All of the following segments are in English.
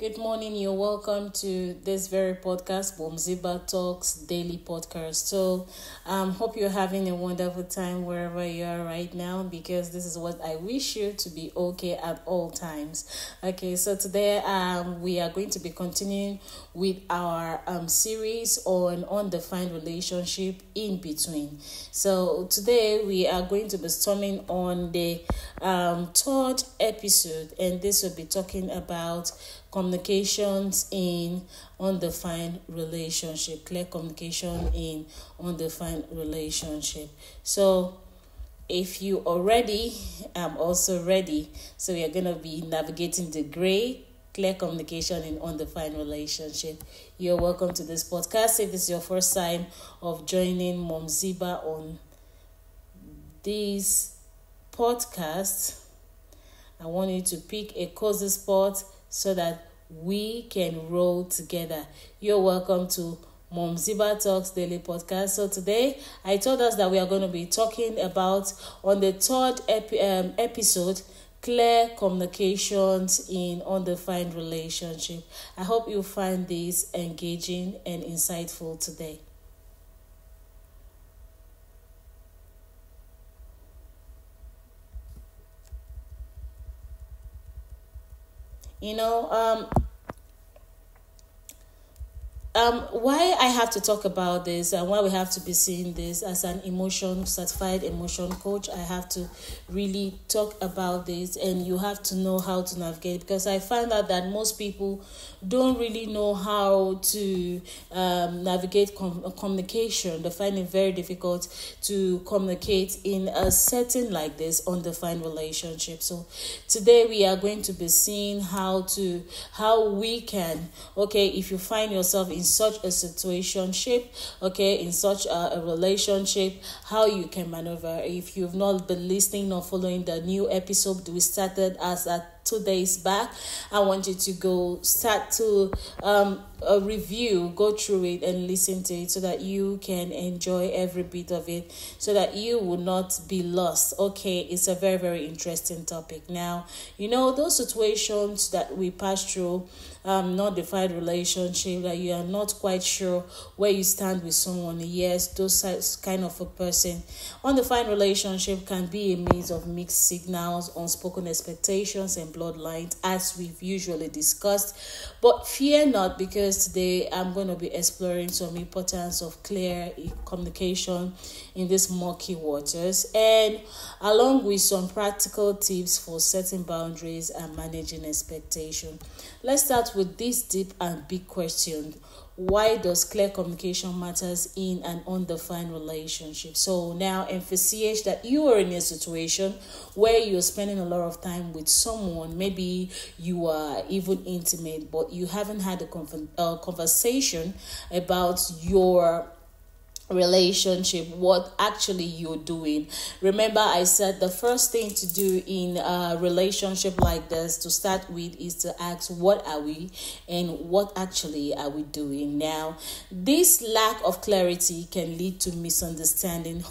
Good morning. You're welcome to this very podcast, Bomziba Talks Daily Podcast. So, hope you're having a wonderful time wherever you are right now, because this is what I wish you to be okay at all times. Okay, so today we are going to be continuing with our series on undefined relationship in between. So today we are going to be storming on the third episode, and this will be talking about communications in undefined relationship, clear communication in undefined relationship. So if you are ready, I'm also ready. So we are going to be navigating the gray, clear communication in undefined relationship. You're welcome to this podcast. If this is your first time of joining Mom Ziba on this podcast, I want you to pick a cozy spot so that we can roll together. You're welcome to Mom Ziba Talks Daily Podcast. So today, I told us that we are going to be talking about, on the third episode, clear communications in undefined relationship. I hope you find this engaging and insightful today. Why I have to talk about this and why we have to be seeing this as an certified emotion coach, I have to really talk about this, and you have to know how to navigate, because I find out that most people don't really know how to navigate communication. They find it very difficult to communicate in a setting like this, undefined relationship. So today we are going to be seeing how we can, if you find yourself in such a situationship, in such a relationship, how you can maneuver. If you've not been listening or following the new episode we started as at 2 days back, I want you to go start to a review, go through it and listen to it, so that you can enjoy every bit of it, so that you will not be lost. It's a very, very interesting topic. Now, those situations that we pass through, not defined relationship, that you are not quite sure where you stand with someone. Yes, those kind of a person. Undefined relationship can be a maze of mixed signals, unspoken expectations, and bloodlines, as we've usually discussed. But fear not, because today I'm going to be exploring some importance of clear communication in these murky waters, and along with some practical tips for setting boundaries and managing expectation. Let's start with this deep and big question. Why does clear communication matters in an undefined relationship? So now emphasize that you are in a situation where you're spending a lot of time with someone. Maybe you are even intimate, but you haven't had a conversation about your relationship, what actually you're doing. Remember, I said the first thing to do in a relationship like this, to start with, is to ask, what are we and what actually are we doing? Now, this lack of clarity can lead to misunderstanding,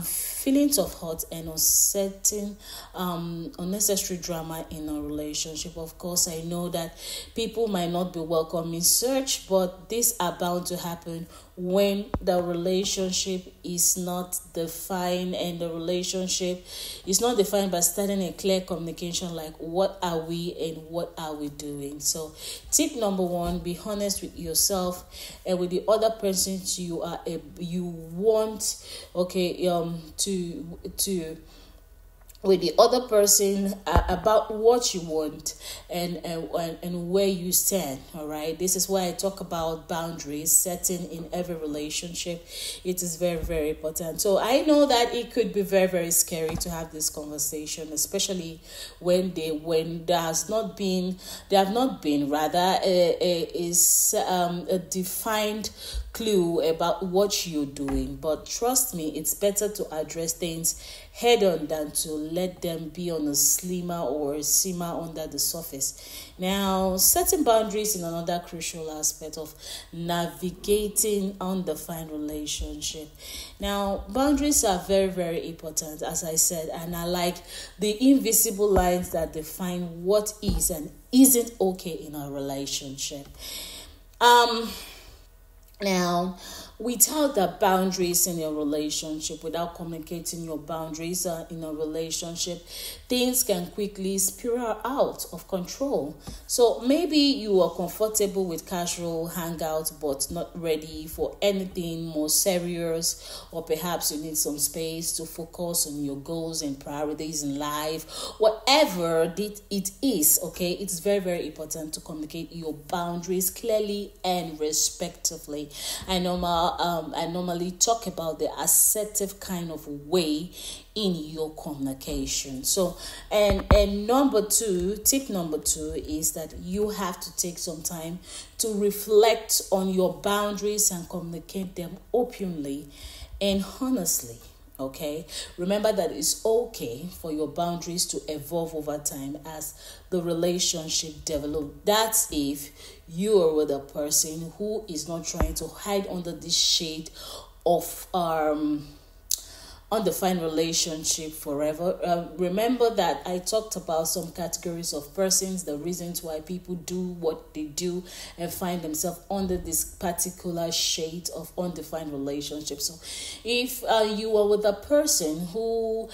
feelings of hurt, and uncertain, unnecessary drama in a relationship. Of course, I know that people might not be welcome in search, but these are bound to happen when the relationship is not defined, and the relationship is not defined by starting a clear communication, like what are we and what are we doing. So tip number 1, be honest with yourself and with the other person you want to with the other person about what you want and where you stand. All right, this is why I talk about boundaries setting in every relationship. It is very, very important. So I know that it could be very, very scary to have this conversation, especially when there have not been a defined clue about what you're doing. But trust me, it's better to address things head on than to let them be on a slimmer or simmer under the surface. Now, setting boundaries in another crucial aspect of navigating undefined relationship. Now, boundaries are very, very important, as I said, and are like the invisible lines that define what is and isn't okay in a relationship. Now, without the boundaries in your relationship, without communicating your boundaries in a relationship, things can quickly spiral out of control. So maybe you are comfortable with casual hangouts but not ready for anything more serious, or perhaps you need some space to focus on your goals and priorities in life. Whatever it is, okay, it's very, very important to communicate your boundaries clearly and respectively. I normally talk about the assertive kind of way in your communication. So, and tip number two is that you have to take some time to reflect on your boundaries and communicate them openly and honestly. Okay, remember that it's okay for your boundaries to evolve over time as the relationship develops. That's if you are with a person who is not trying to hide under this shade of undefined relationship forever. Remember that I talked about some categories of persons, the reasons why people do what they do and find themselves under this particular shade of undefined relationship. So if you are with a person who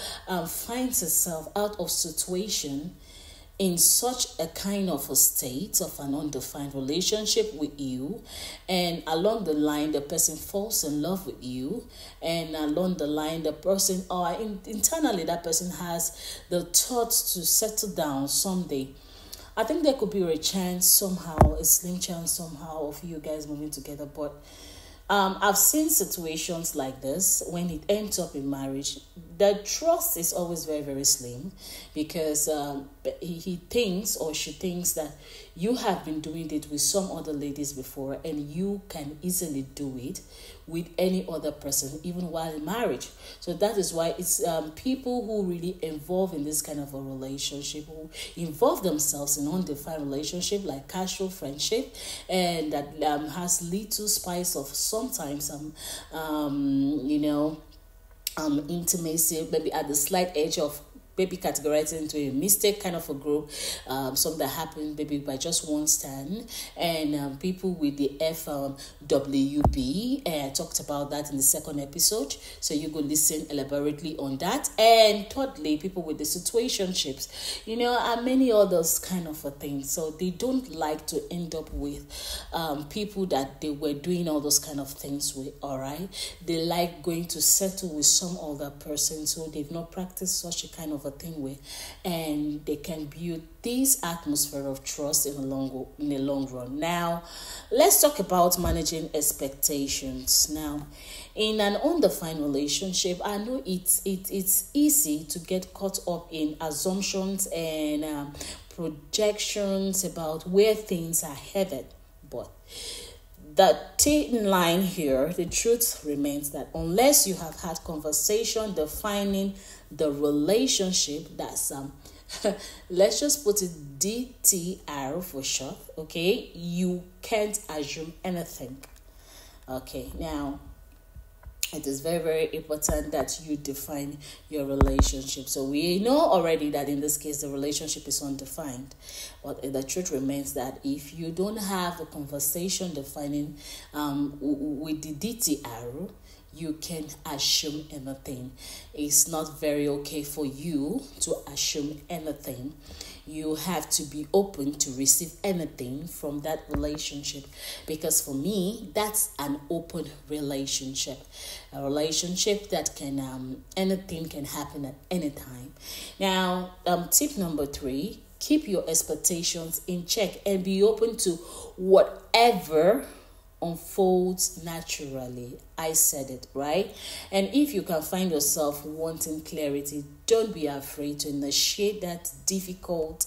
finds herself out of situation in such a kind of a state of an undefined relationship with you, and along the line the person falls in love with you, and along the line the person, or internally that person has the thoughts to settle down someday, I think there could be a chance somehow, a slim chance somehow of you guys moving together. But I've seen situations like this when it ends up in marriage. The trust is always very, very slim, because he thinks or she thinks that you have been doing it with some other ladies before, and you can easily do it with any other person, even while in marriage. So that is why it's people who really involve in this kind of a relationship, who involve themselves in undefined relationship like casual friendship, and that has little spice of sometimes intimacy, maybe at the slight edge of maybe categorized into a mistake kind of a group, something that happened maybe by just one stand, and people with the FWB. I talked about that in the second episode, so you go listen elaborately on that. And thirdly, people with the situationships, and many others kind of a thing. So they don't like to end up with people that they were doing all those kind of things with. All right, they like going to settle with some other person, so they've not practiced such a kind of a thing with, and they can build this atmosphere of trust in the long run. Now, let's talk about managing expectations. Now, in an undefined relationship, I know it's easy to get caught up in assumptions and projections about where things are headed, but the thin line here, the truth remains that unless you have had conversation defining the relationship, that's let's just put it DTR for short, okay, you can't assume anything. Okay, now it is very, very important that you define your relationship. So we know already that in this case the relationship is undefined, but the truth remains that if you don't have a conversation defining with the DTR, you can assume anything. It's not very okay for you to assume anything. You have to be open to receive anything from that relationship, because for me, that's an open relationship. A relationship that can, anything can happen at any time. Now, tip number 3, keep your expectations in check and be open to whatever unfolds naturally. I said it, right? And if you can find yourself wanting clarity, don't be afraid to initiate that difficult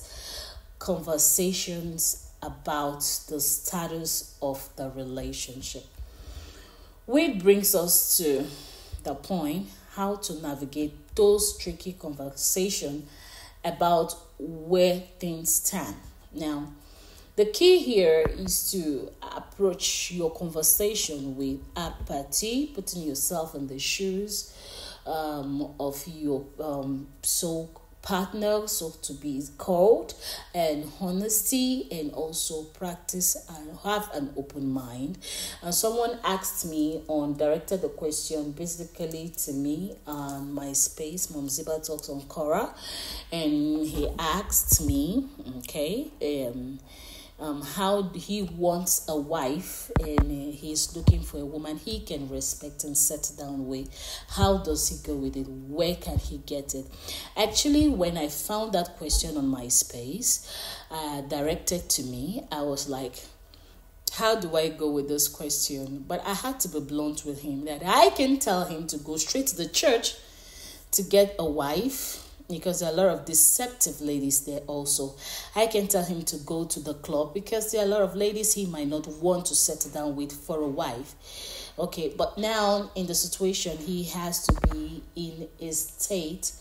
conversations about the status of the relationship. Which brings us to the point how to navigate those tricky conversation about where things stand. Now, the key here is to approach your conversation with apathy, putting yourself in the shoes of your soul partner, so to be called, and honesty, and also practice and have an open mind. And someone asked me directed the question basically to me on my space, Mom Ziba Talks on Quora, and he asked me, how he wants a wife, and he's looking for a woman he can respect and settle down with. How does he go with it? Where can he get it? Actually, when I found that question on my space directed to me, I was like, how do I go with this question? But I had to be blunt with him that I can tell him to go straight to the church to get a wife, because there are a lot of deceptive ladies there also. I can tell him to go to the club because there are a lot of ladies he might not want to settle down with for a wife. Okay, but now in the situation, he has to be in a state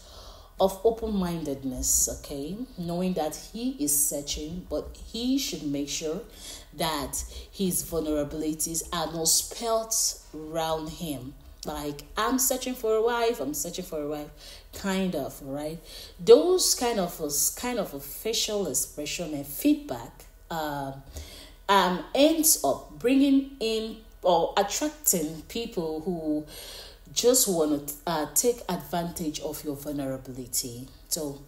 of open-mindedness, okay, knowing that he is searching, but he should make sure that his vulnerabilities are not spelt around him. Like, I'm searching for a wife, kind of, right? Those kind of a facial expression and feedback ends up bringing in or attracting people who just want to take advantage of your vulnerability. So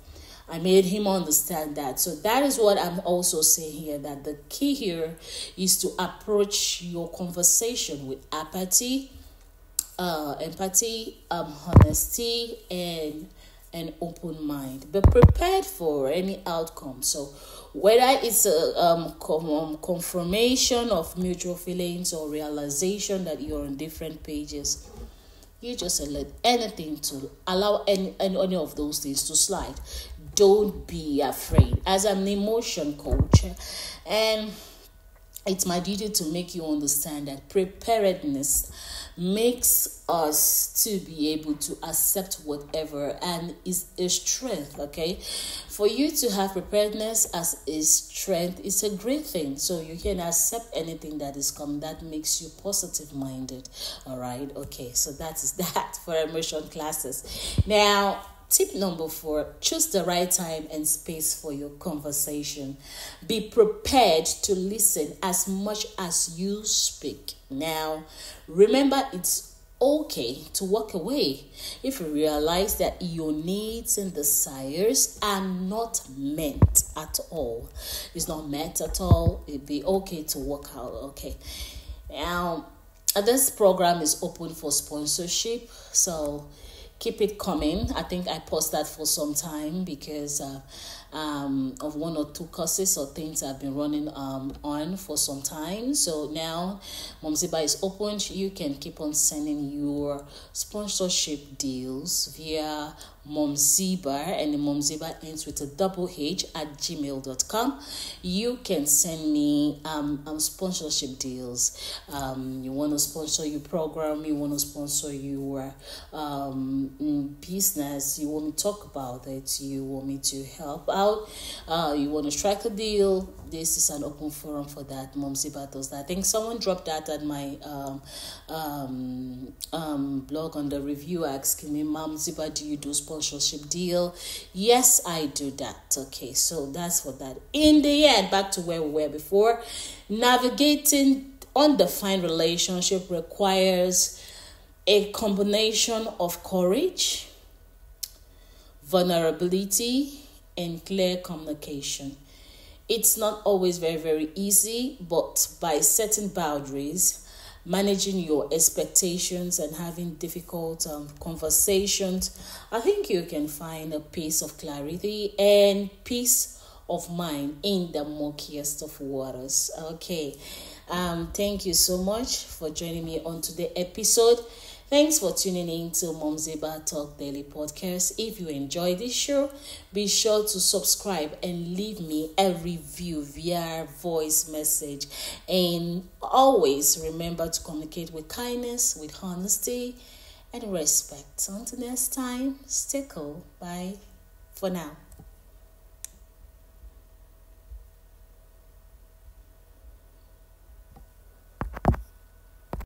I made him understand that. So that is what I'm also saying here, that the key here is to approach your conversation with apathy, empathy, honesty, and an open mind. Be prepared for any outcome. So whether it's a confirmation of mutual feelings or realization that you're on different pages, you just let anything to allow any of those things to slide. Don't be afraid. As an emotion coach, and it's my duty to make you understand that preparedness makes us to be able to accept whatever, and is a strength. Okay, for you to have preparedness as a strength is a great thing. So you can accept anything that is coming. That makes you positive minded. All right. Okay, so that is that for emotion classes. Now, tip number 4, choose the right time and space for your conversation. Be prepared to listen as much as you speak. Now, remember, it's okay to walk away if you realize that your needs and desires are not met at all. It's not met at all. It'd be okay to walk out. Okay. Now, this program is open for sponsorship, so keep it coming. I think I paused that for some time because of one or two courses or things I've been running on for some time. So now Mom Ziba is open. You can keep on sending your sponsorship deals via Mom Ziba, and the Mom Ziba ends with a H at gmail.com. You can send me sponsorship deals. You want to sponsor your program, you want to sponsor your business, you want me to talk about it, you want me to help out, you want to strike a deal. This is an open forum for that. Mom Ziba does that. I think someone dropped that at my blog on the review, asking me, Mom Ziba, do you do sponsorship deal? Yes, I do that. Okay, so that's for that. In the end, back to where we were before, navigating undefined relationship requires a combination of courage, vulnerability, and clear communication. It's not always very, very easy, but by setting boundaries, managing your expectations, and having difficult conversations, I think you can find a piece of clarity and peace of mind in the murkiest of waters. Okay, thank you so much for joining me on today's episode. Thanks for tuning in to Mom Ziba Talk Daily Podcast. If you enjoy this show, be sure to subscribe and leave me a review via voice message. And always remember to communicate with kindness, with honesty, and respect. Until next time, stay cool. Bye for now.